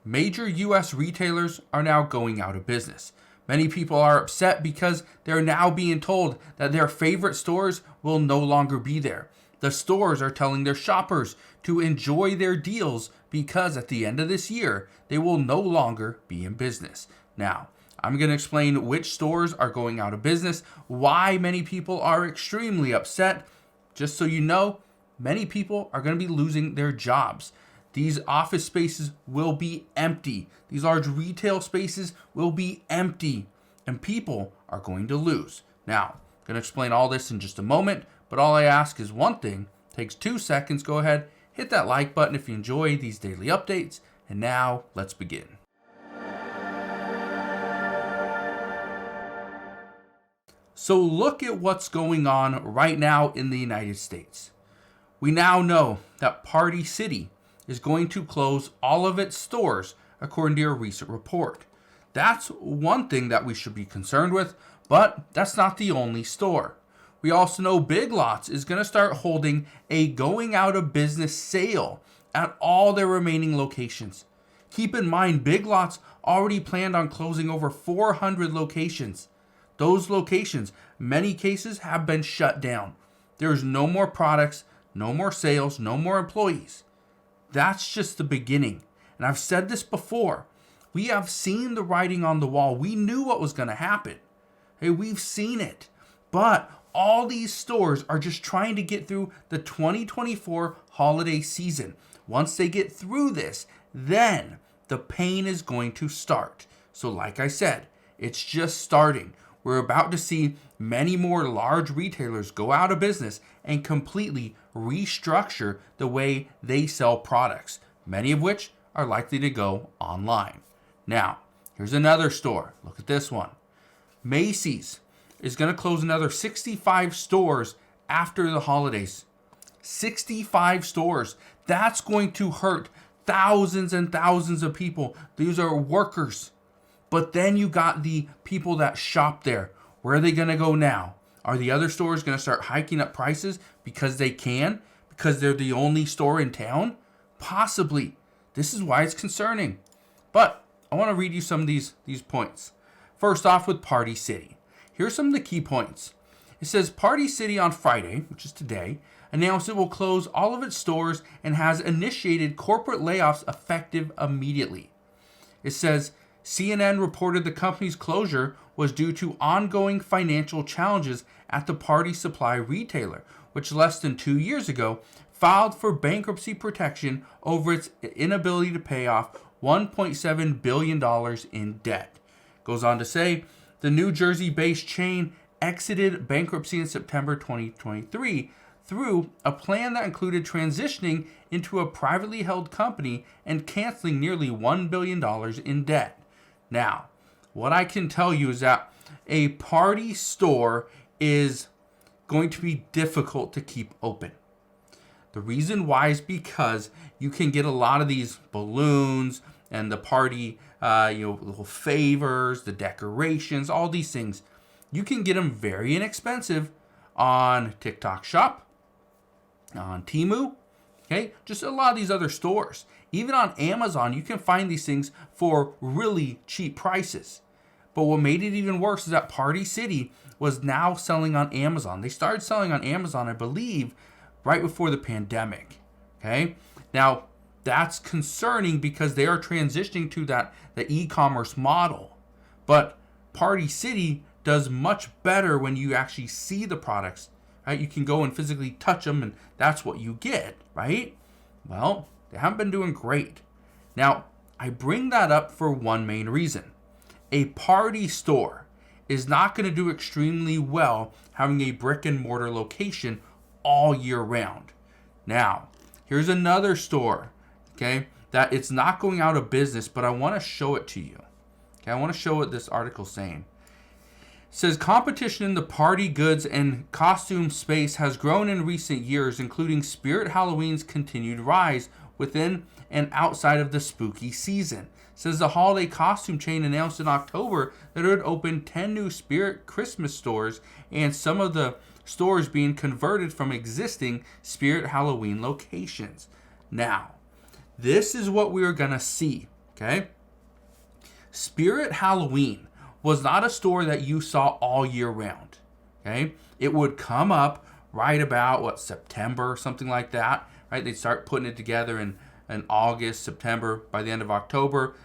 Major U.S. retailers are now going out of business. Many people are upset because they're now being told that their favorite stores will no longer be there. The stores are telling their shoppers to enjoy their deals because at the end of this year, they will no longer be in business. Now, I'm going to explain which stores are going out of business, why many people are extremely upset. Just so you know, many people are going to be losing their jobs. These office spaces will be empty. These large retail spaces will be empty, and people are going to lose. Now, I'm going to explain all this in just a moment, but all I ask is one thing. It takes 2 seconds. Go ahead, hit that like button if you enjoy these daily updates. And now, let's begin. So look at what's going on right now in the United States. We now know that Party City is going to close all of its stores, according to a recent report. That's one thing that we should be concerned with, but that's not the only store. We also know Big Lots is going to start holding a going out of business sale at all their remaining locations. Keep in mind, Big Lots already planned on closing over 400 locations. Those locations, many cases, have been shut down. There's no more products, no more sales, no more employees. That's just the beginning. And I've said this before. We have seen the writing on the wall. We knew what was going to happen. Hey, we've seen it. But all these stores are just trying to get through the 2024 holiday season. Once they get through this, then the pain is going to start. So like I said, it's just starting. We're about to see many more large retailers go out of business and completely restructure the way they sell products, many of which are likely to go online. Now, here's another store. Look at this one. Macy's is going to close another 65 stores after the holidays. 65 stores. That's going to hurt thousands and thousands of people. These are workers. But then you got the people that shop there. Where are they going to go now? Are the other stores going to start hiking up prices because they can? Because they're the only store in town? Possibly. This is why it's concerning. But I want to read you some of these points. First off with Party City. Here's some of the key points. It says Party City on Friday, which is today, announced it will close all of its stores and has initiated corporate layoffs effective immediately. It says CNN reported the company's closure was due to ongoing financial challenges at the party supply retailer, which less than 2 years ago filed for bankruptcy protection over its inability to pay off $1.7 billion in debt. Goes on to say, the New Jersey-based chain exited bankruptcy in September 2023 through a plan that included transitioning into a privately held company and canceling nearly $1 billion in debt. Now, what I can tell you is that a party store is going to be difficult to keep open. The reason why is because you can get a lot of these balloons and the party, little favors, the decorations, all these things. You can get them very inexpensive on TikTok Shop, on Temu, okay? Just a lot of these other stores. Even on Amazon, you can find these things for really cheap prices. But what made it even worse is that Party City was now selling on Amazon. They started selling on Amazon, I believe, right before the pandemic, okay? Now, that's concerning because they are transitioning to the e-commerce model. But Party City does much better when you actually see the products, right? You can go and physically touch them, and that's what you get, right? Well, they haven't been doing great. Now, I bring that up for one main reason. A party store is not going to do extremely well having a brick and mortar location all year round. Now, here's another store, okay, that it's not going out of business, but I want to show it to you. Okay, I want to show what this article's saying. It says competition in the party goods and costume space has grown in recent years, including Spirit Halloween's continued rise within and outside of the spooky season. It says the holiday costume chain announced in October that it would open 10 new Spirit Christmas stores, and some of the stores being converted from existing Spirit Halloween locations. Now, this is what we're going to see. Okay? Spirit Halloween was not a store that you saw all year round. Okay? It would come up right about, September, something like that. Right? They'd start putting it together in August, September. By the end of October,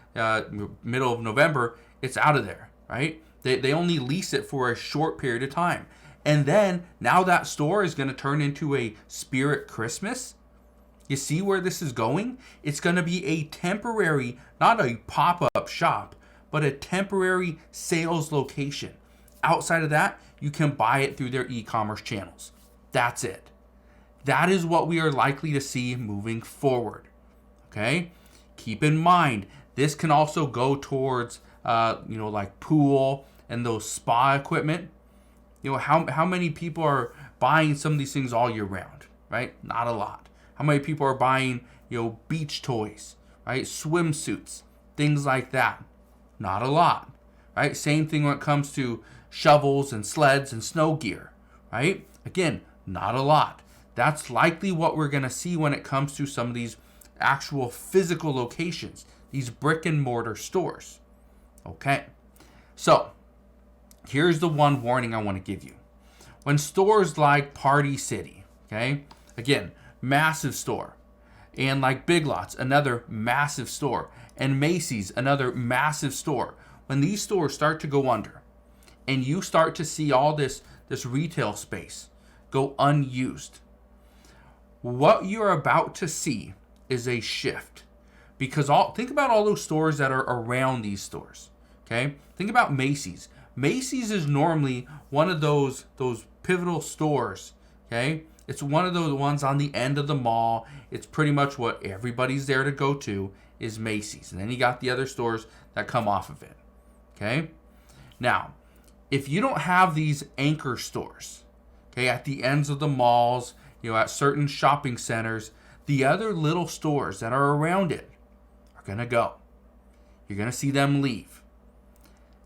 middle of November, it's out of there. Right? They only lease it for a short period of time. And then, now that store is going to turn into a Spirit Christmas. You see where this is going? It's going to be a temporary, not a pop-up shop, but a temporary sales location. Outside of that, you can buy it through their e-commerce channels. That's it. That is what we are likely to see moving forward. Okay? Keep in mind, this can also go towards, like pool and those spa equipment. How many people are buying some of these things all year round, right? Not a lot. How many people are buying, beach toys, right? Swimsuits, things like that. Not a lot, right? Same thing when it comes to shovels and sleds and snow gear, right? Again, not a lot. That's likely what we're going to see when it comes to some of these actual physical locations, these brick and mortar stores. Okay, so here's the one warning I want to give you. When stores like Party City, okay, again, massive store, and like Big Lots, another massive store, and Macy's, another massive store, when these stores start to go under and you start to see all this retail space go unused, what you're about to see is a shift. Because think about all those stores that are around these stores. Okay? Think about Macy's. Macy's is normally one of those pivotal stores. Okay? It's one of those ones on the end of the mall. It's pretty much what everybody's there to go to is Macy's. And then you got the other stores that come off of it. Okay? Now, if you don't have these anchor stores, okay, at the ends of the malls, at certain shopping centers, the other little stores that are around it are going to go. You're going to see them leave.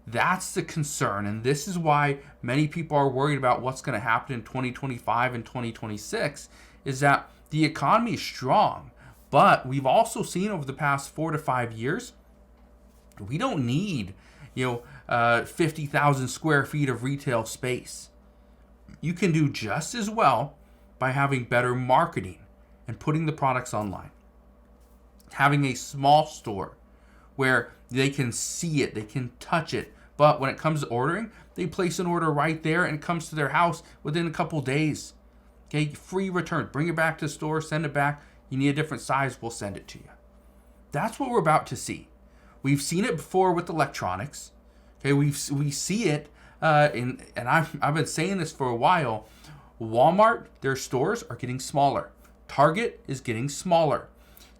That's the concern, and this is why many people are worried about what's going to happen in 2025 and 2026, is that the economy is strong, but we've also seen over the past 4 to 5 years, we don't need 50,000 square feet of retail space. You can do just as well by having better marketing and putting the products online. Having a small store where they can see it, they can touch it, but when it comes to ordering, they place an order right there and it comes to their house within a couple days. Okay, free return. Bring it back to the store, send it back. You need a different size, we'll send it to you. That's what we're about to see. We've seen it before with electronics. Okay, we see it, and I've been saying this for a while. Walmart, their stores are getting smaller. Target is getting smaller.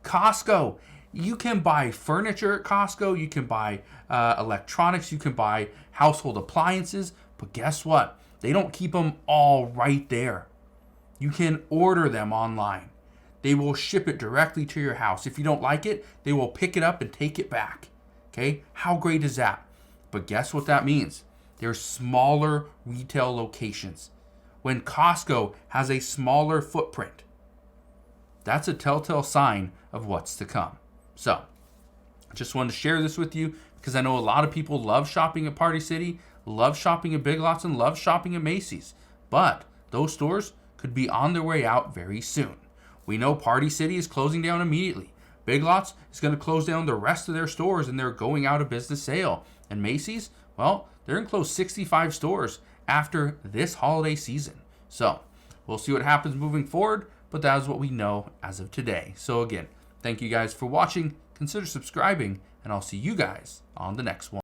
Costco, you can buy furniture at Costco. You can buy electronics. You can buy household appliances. But guess what? They don't keep them all right there. You can order them online. They will ship it directly to your house. If you don't like it, they will pick it up and take it back. Okay? How great is that? But guess what that means? There's smaller retail locations. When Costco has a smaller footprint, that's a telltale sign of what's to come. So, I just wanted to share this with you because I know a lot of people love shopping at Party City, love shopping at Big Lots, and love shopping at Macy's. But those stores could be on their way out very soon. We know Party City is closing down immediately. Big Lots is going to close down the rest of their stores and they're going out of business sale. And Macy's, well, they're going to close 65 stores after this holiday season. So, we'll see what happens moving forward, but that is what we know as of today. So again, thank you guys for watching. Consider subscribing, and I'll see you guys on the next one.